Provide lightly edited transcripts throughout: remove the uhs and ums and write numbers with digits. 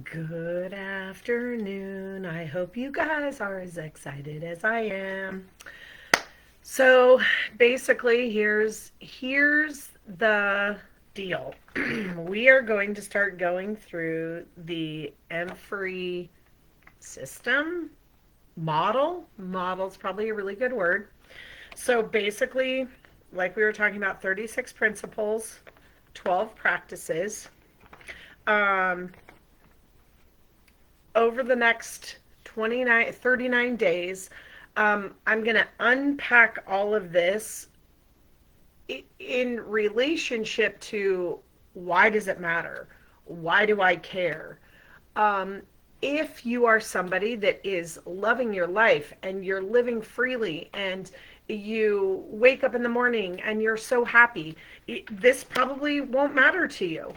Good afternoon. I hope you guys are as excited as I am. So basically, here's the deal. We are going to start going through the EMPHORY system model. Model's probably a really good word. So basically, like we were talking about, 36 principles, 12 practices. Um, Over the next 39 days, I'm going to unpack all of this in relationship to why does it matter? Why do I care? Um, if you are somebody that is loving your life and you're living freely and you wake up in the morning and you're so happy, this probably won't matter to you.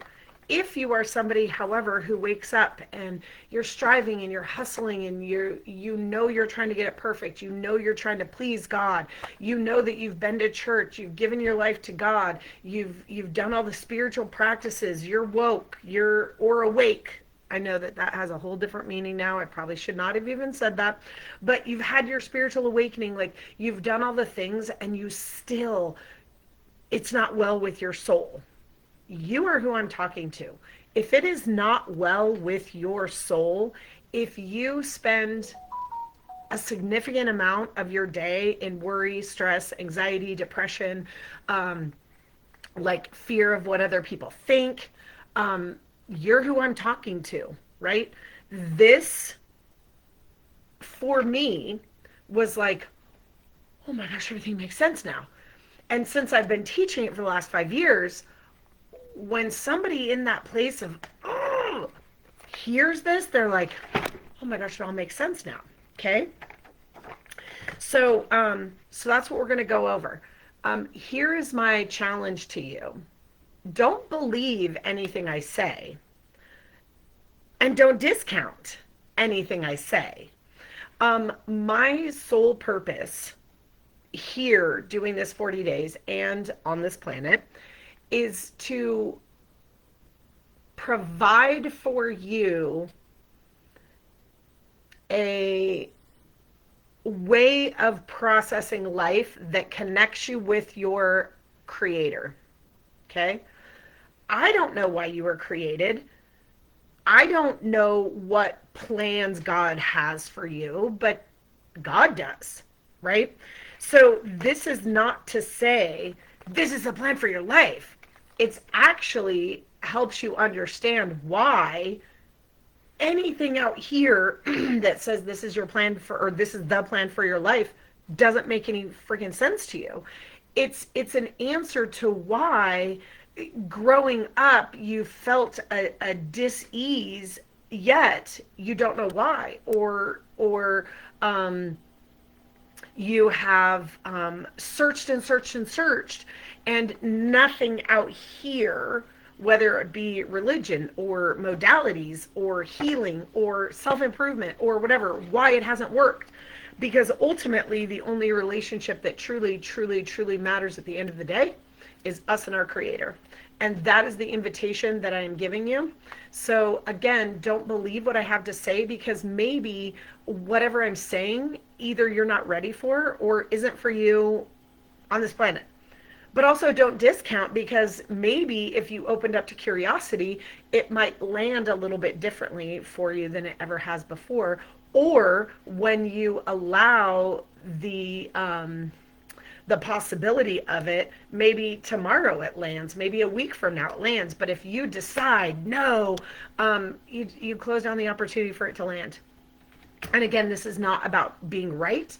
If you are somebody, however, who wakes up and you're striving and you're hustling and you know you're trying to get it perfect, you know you're trying to please God, you know that you've been to church, you've given your life to God, you've done all the spiritual practices, you're woke, you're or awake. I know that that has a whole different meaning now. I probably should not have even said that. But you've had your spiritual awakening, like you've done all the things and you still, it's not well with your soul. You are who I'm talking to. If it is not well with your soul, if you spend a significant amount of your day in worry, stress, anxiety, depression, um, like fear of what other people think, you're who I'm talking to, right? This, for me, was like, oh my gosh, everything makes sense now. And since I've been teaching it for the last 5 years, when somebody in that place of, oh, hears this, they're like, oh my gosh, it all makes sense now. Okay. So that's what we're going to go over. Here is my challenge to you. Don't believe anything I say and don't discount anything I say. My sole purpose here doing this 40 days and on this planet is to provide for you a way of processing life that connects you with your creator. Okay? I don't know why you were created. I don't know what plans God has for you, but God does, right? So this is not to say this is a plan for your life. It's actually helps you understand why anything out here that says this is your plan for or this is the plan for your life doesn't make any freaking sense to you. It's an answer to why growing up you felt a dis-ease, yet you don't know why, or you have searched and searched and searched, and nothing out here, whether it be religion or modalities or healing or self improvement or whatever, why it hasn't worked. Because ultimately, the only relationship that truly, truly, truly matters at the end of the day is us and our creator. And that is the invitation that I am giving you. So again, don't believe what I have to say, because maybe whatever I'm saying, either you're not ready for or isn't for you on this planet. But also don't discount, because maybe if you opened up to curiosity, it might land a little bit differently for you than it ever has before. Or when you allow the possibility of it, maybe tomorrow it lands, maybe a week from now it lands. But if you decide no, you close down the opportunity for it to land. And again, this is not about being right.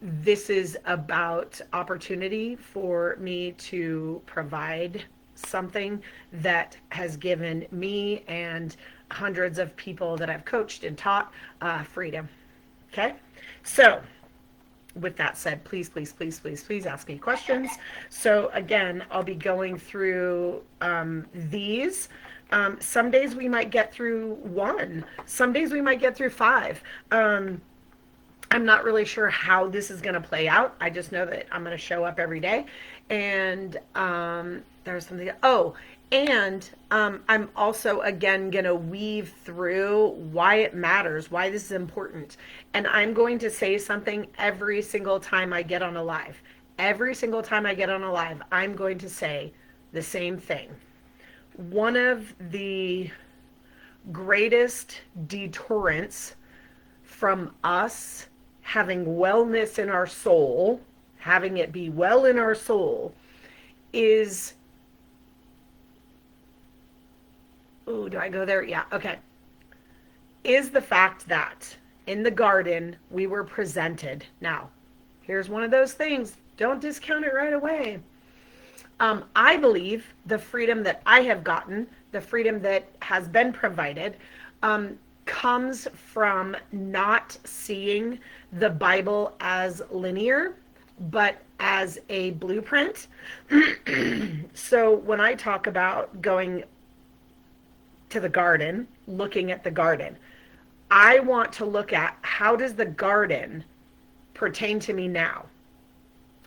This is about opportunity for me to provide something that has given me and hundreds of people that I've coached and taught freedom. Okay? So, with that said, please, please, please, please, please ask me questions. So again, I'll be going through these. Some days we might get through one. Some days we might get through five. I'm not really sure how this is going to play out. I just know that I'm going to show up every day. And there's something. Oh, And I'm also, again, going to weave through why it matters, why this is important. And I'm going to say something every single time I get on a live. Every single time I get on a live, I'm going to say the same thing. One of the greatest deterrents from us having wellness in our soul, having it be well in our soul, is, oh, do I go there? Yeah, okay. Is the fact that in the garden we were presented. Now, here's one of those things. Don't discount it right away. I believe the freedom that I have gotten, the freedom that has been provided, comes from not seeing the Bible as linear, but as a blueprint. So when I talk about going to the garden, looking at the garden, I want to look at how does the garden pertain to me now,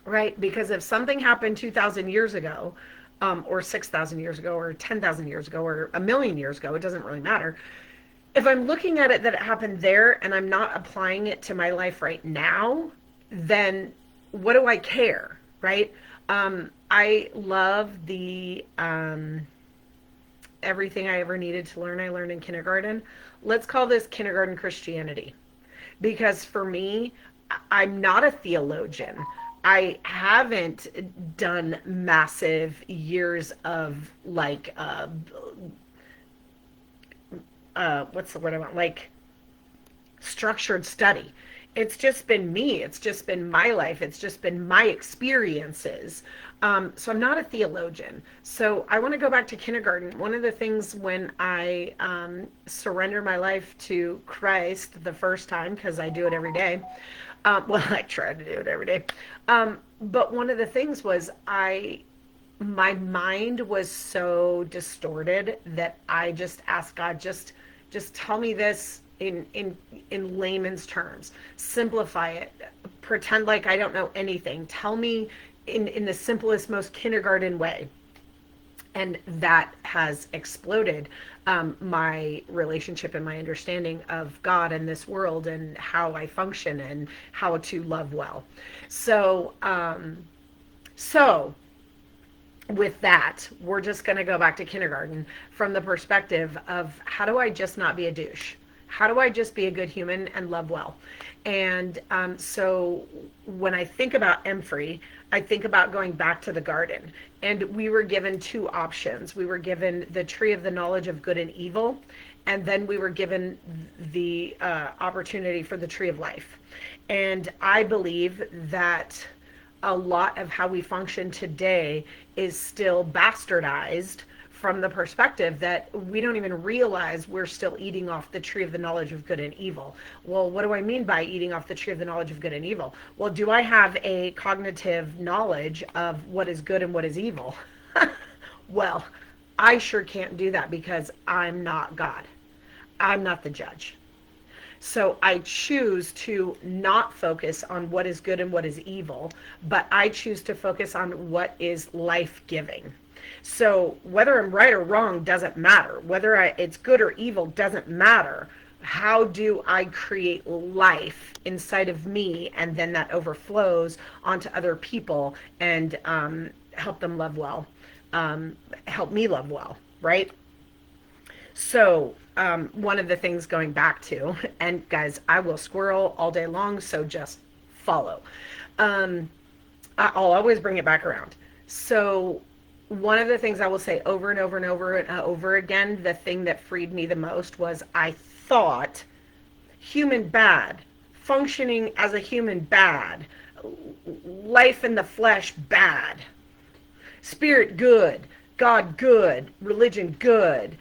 right? Because if something happened 2,000 years ago, or 6,000 years ago, or 10,000 years ago, or a million years ago, it doesn't really matter. If I'm looking at it that it happened there and I'm not applying it to my life right now, then what do I care, right? I love the everything I ever needed to learn, I learned in kindergarten. Let's call this kindergarten Christianity. Because for me, I'm not a theologian. I haven't done massive years of like, what's the word I want? Like structured study. It's just been me. It's just been my life. It's just been my experiences. So I'm not a theologian. So I want to go back to kindergarten. One of the things when I surrender my life to Christ the first time, because I do it every day. Well, I try to do it every day. But one of the things was my mind was so distorted that I just asked God, just tell me this in layman's terms, simplify it, pretend like I don't know anything, tell me in the simplest, most kindergarten way. And that has exploded my relationship and my understanding of God and this world and how I function and how to love well. So with that, we're just going to go back to kindergarten from the perspective of how do I just not be a douche? How do I just be a good human and love well? And so when I think about EMPHORY, I think about going back to the garden. And we were given two options. We were given the tree of the knowledge of good and evil, and then we were given the opportunity for the tree of life. And I believe that a lot of how we function today is still bastardized from the perspective that we don't even realize we're still eating off the tree of the knowledge of good and evil. Well, what do I mean by eating off the tree of the knowledge of good and evil? Well, do I have a cognitive knowledge of what is good and what is evil? Well, I sure can't do that because I'm not God. I'm not the judge. So I choose to not focus on what is good and what is evil, but I choose to focus on what is life-giving. So whether I'm right or wrong doesn't matter. Whether it's good or evil doesn't matter. How do I create life inside of me, and then that overflows onto other people and help them love well, help me love well, right? So one of the things going back to, and guys, I will squirrel all day long, so just follow. I'll always bring it back around. So one of the things I will say over and over and over and over again, the thing that freed me the most was I thought human bad, functioning as a human bad, life in the flesh bad, spirit good, God good, religion good,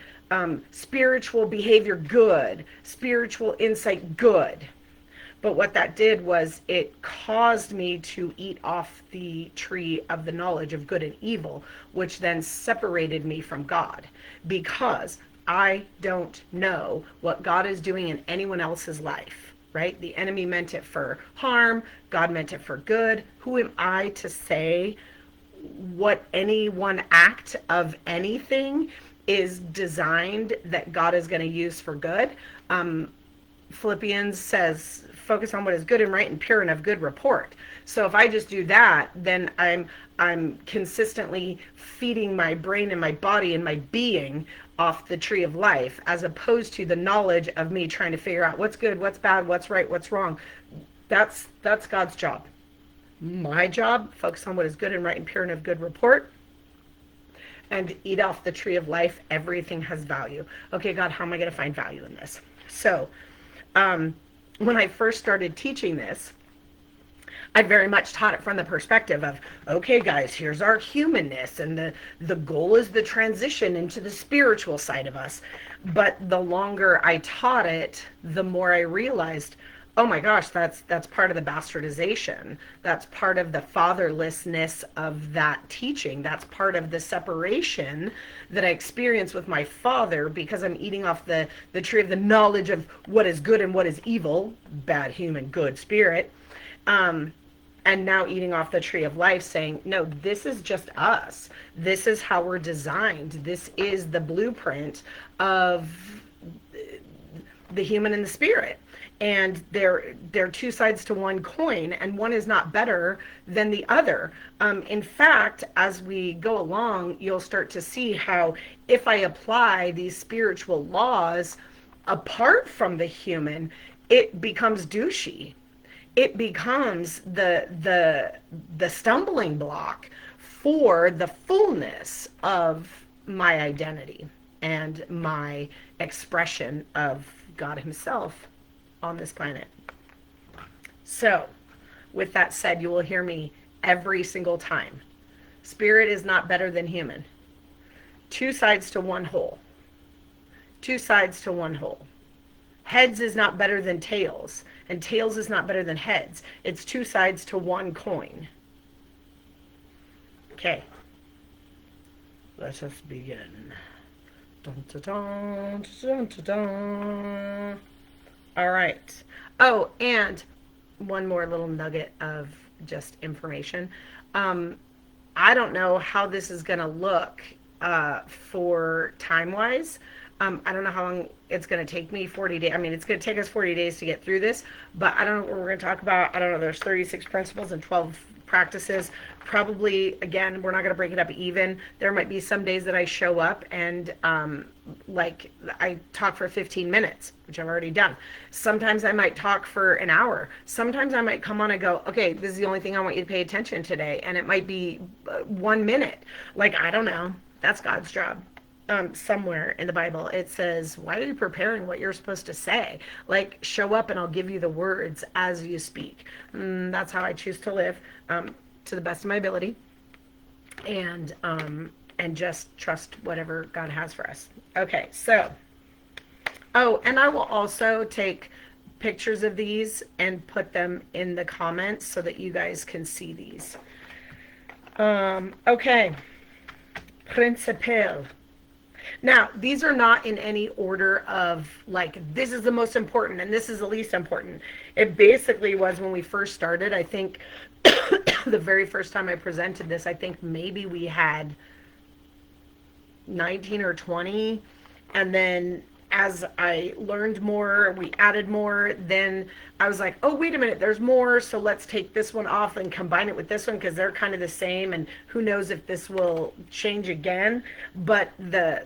spiritual behavior good, spiritual insight good. But what that did was it caused me to eat off the tree of the knowledge of good and evil, which then separated me from God, because I don't know what God is doing in anyone else's life, right? The enemy meant it for harm. God meant it for good. Who am I to say what any one act of anything is designed that God is going to use for good. Philippians says, focus on what is good and right and pure and of good report. So if I just do that, then I'm consistently feeding my brain and my body and my being off the tree of life, as opposed to the knowledge of me trying to figure out what's good, what's bad, what's right, what's wrong. That's God's job. My job, focus on what is good and right and pure and of good report, and eat off the tree of life. Everything has value. Okay, God, how am I going to find value in this? So when I first started teaching this, I very much taught it from the perspective of, okay, guys, here's our humanness, and the goal is the transition into the spiritual side of us. But the longer I taught it, the more I realized, oh my gosh, that's part of the bastardization. That's part of the fatherlessness of that teaching. That's part of the separation that I experience with my father, because I'm eating off the tree of the knowledge of what is good and what is evil, bad human, good spirit. And now eating off the tree of life, saying, no, this is just us. This is how we're designed. This is the blueprint of the human and the spirit. And they're two sides to one coin, and one is not better than the other. In fact, as we go along, you'll start to see how if I apply these spiritual laws apart from the human, it becomes douchey. It becomes the stumbling block for the fullness of my identity and my expression of God himself on this planet. So, with that said, you will hear me every single time. Spirit is not better than human. Two sides to one whole. Two sides to one whole. Heads is not better than tails, and tails is not better than heads. It's two sides to one coin. Okay. Let us begin. Dun, dun, dun, dun, dun, dun. All right. Oh, and one more little nugget of just information. I don't know how this is going to look for time-wise. I don't know how long it's going to take me, 40 days. I mean, it's going to take us 40 days to get through this, but I don't know what we're going to talk about. I don't know. There's 36 principles and 12 practices. Probably, again, we're not going to break it up even. There might be some days that I show up and like I talk for 15 minutes, which I've already done. Sometimes I might talk for an hour. Sometimes I might come on and go, okay, this is the only thing I want you to pay attention today. And it might be 1 minute. Like, I don't know. That's God's job. Somewhere in the Bible it says, why are you preparing what you're supposed to say? Like, show up and I'll give you the words as you speak. That's how I choose to live, to the best of my ability, and just trust whatever God has for us. Okay, so, oh, and I will also take pictures of these and put them in the comments so that you guys can see these. Okay, principal. Now, these are not in any order of, like, this is the most important and this is the least important. It basically was when we first started, I think, the very first time I presented this, I think maybe we had 19 or 20. And then as I learned more, we added more. Then I was like, oh, wait a minute, there's more. So let's take this one off and combine it with this one because they're kind of the same. And who knows if this will change again. But the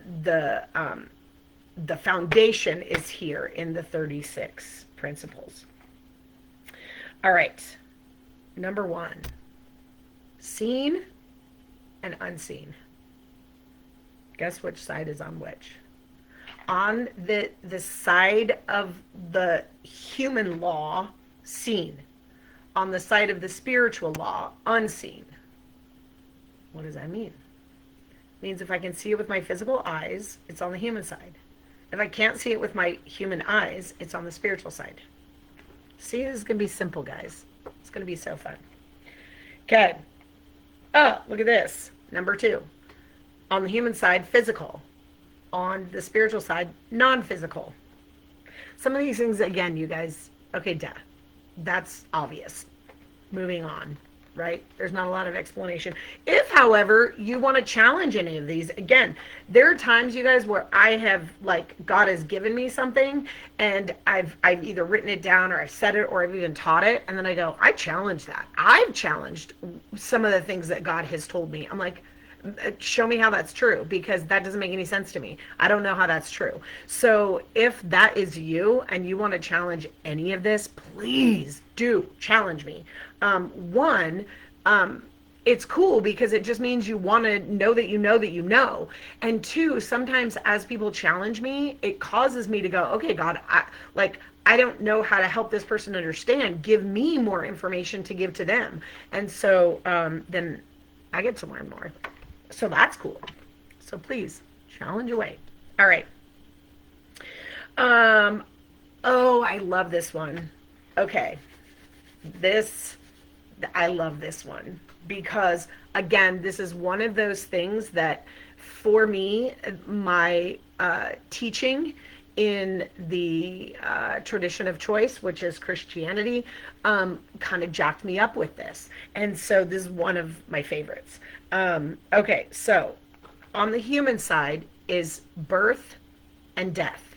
foundation is here in the 36 principles. All right. Number 1, seen and unseen. Guess which side is on which? On the side of the human law, seen. On the side of the spiritual law, unseen. What does that mean? It means if I can see it with my physical eyes, it's on the human side. If I can't see it with my human eyes, it's on the spiritual side. See, this is going to be simple, guys. It's going to be so fun. Okay. Oh, look at this. Number 2. On the human side, physical. On the spiritual side, non-physical. Some of these things, again, you guys, okay, duh. That's obvious. Moving on. right? There's not a lot of explanation. If, however, you want to challenge any of these, again, there are times, you guys, where I have, like, God has given me something and I've either written it down or I've said it or I've even taught it, and then I go, I challenge that. I've challenged some of the things that God has told me. I'm like, show me how that's true, because that doesn't make any sense to me. I don't know how that's true. So if that is you and you want to challenge any of this, please do challenge me. One, it's cool because it just means you want to know that you know that you know. And two, sometimes as people challenge me, it causes me to go, okay, God, I don't know how to help this person understand. Give me more information to give to them. And so then I get to learn more. So that's cool. So please challenge away. All right. Oh, I love this one. Okay. I love this one because, again, this is one of those things that, for me, my teaching in the tradition of choice, which is Christianity, kind of jacked me up with this. And so this is one of my favorites. Okay, so on the human side is birth and death.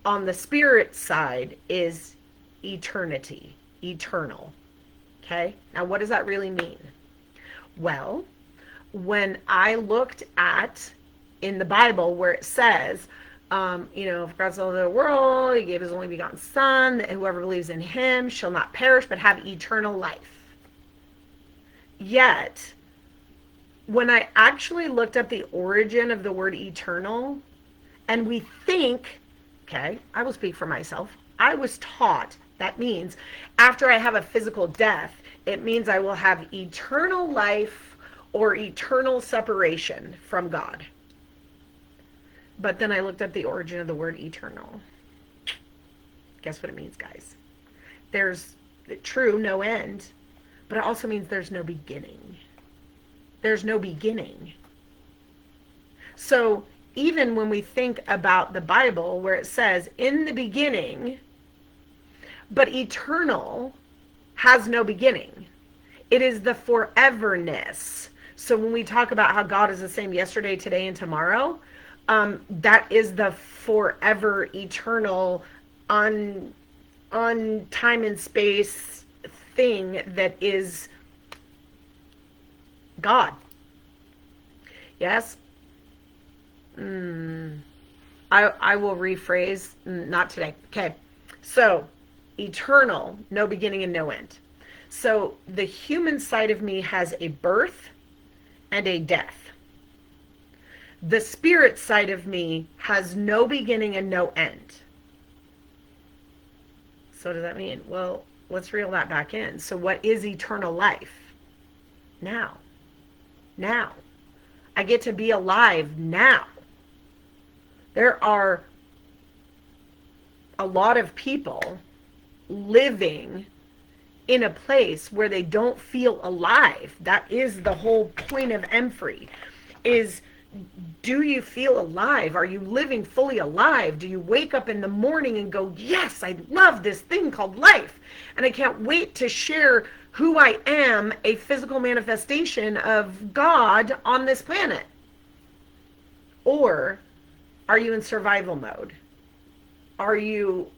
On the spirit side is eternity, eternal. Okay, now what does that really mean? Well, when I looked at in the Bible where it says, if God so loved the world, he gave his only begotten Son, that whoever believes in him shall not perish but have eternal life. Yet, when I actually looked up the origin of the word eternal, and we think, okay, I will speak for myself, I was taught that means after I have a physical death, it means I will have eternal life or eternal separation from God. But then I looked up the origin of the word eternal. Guess what it means, guys? There's, true, no end, but it also means there's no beginning. There's no beginning. So even when we think about the Bible where it says, in the beginning, but eternal has no beginning. It is the foreverness. So when we talk about how God is the same yesterday, today, and tomorrow, that is the forever, eternal, on time and space thing that is God. Yes? I will rephrase, not today. Okay. So, eternal, no beginning and no end. So, the human side of me has a birth and a death. The spirit side of me has no beginning and no end. So what does that mean? Well, let's reel that back in. So what is eternal life? Now. Now. I get to be alive now. There are a lot of people living in a place where they don't feel alive. That is the whole point of EMPHORY, is, do you feel alive? Are you living fully alive? Do you wake up in the morning and go, yes, I love this thing called life, and I can't wait to share who I am, a physical manifestation of God on this planet? Or are you in survival mode? Are you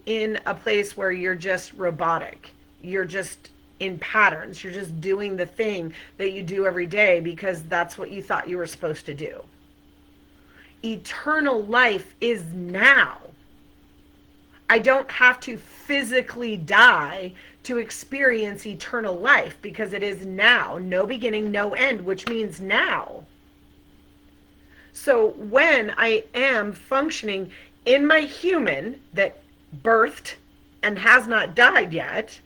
in a place where you're just robotic? You're just in patterns. You're just doing the thing that you do every day because that's what you thought you were supposed to do. Eternal life is now. I don't have to physically die to experience eternal life because it is now. No beginning, no end, which means now. So when I am functioning in my human that birthed and has not died yet,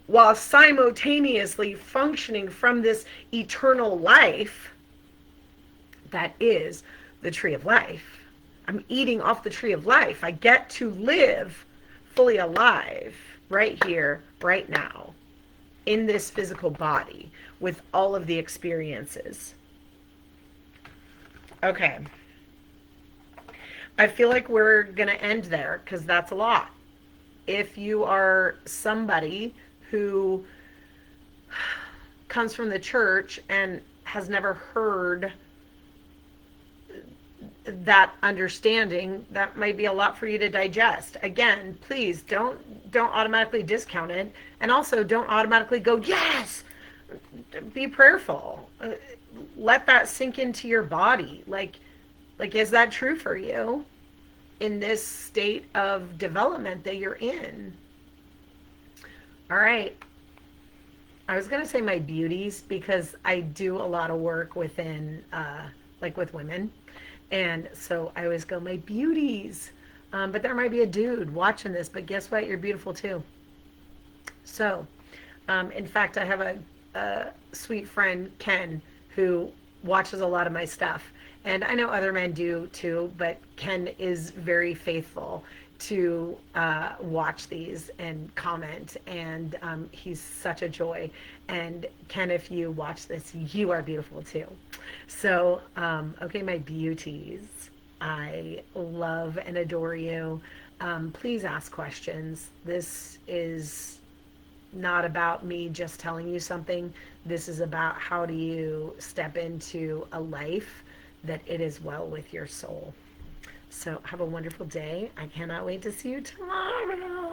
while simultaneously functioning from this eternal life that is the tree of life, I'm eating off the tree of life. I get to live fully alive right here, right now, in this physical body with all of the experiences. Okay. I feel like we're going to end there because that's a lot. If you are somebody who comes from the church and has never heard that understanding, that might be a lot for you to digest. Again, please don't automatically discount it, and also don't automatically go yes. Be prayerful. Let that sink into your body. Like, is that true for you in this state of development that you're in? All right. I was gonna say my beauties because I do a lot of work within, like with women, and so I always go my beauties. But there might be a dude watching this, but guess what? You're beautiful too. So, in fact, I have a sweet friend, Ken, who watches a lot of my stuff. And I know other men do too, but Ken is very faithful to watch these and comment. And he's such a joy. And Ken, if you watch this, you are beautiful too. So, okay, my beauties. I love and adore you. Please ask questions. This is not about me just telling you something. This is about how do you step into a life that it is well with your soul. So have a wonderful day. I cannot wait to see you tomorrow.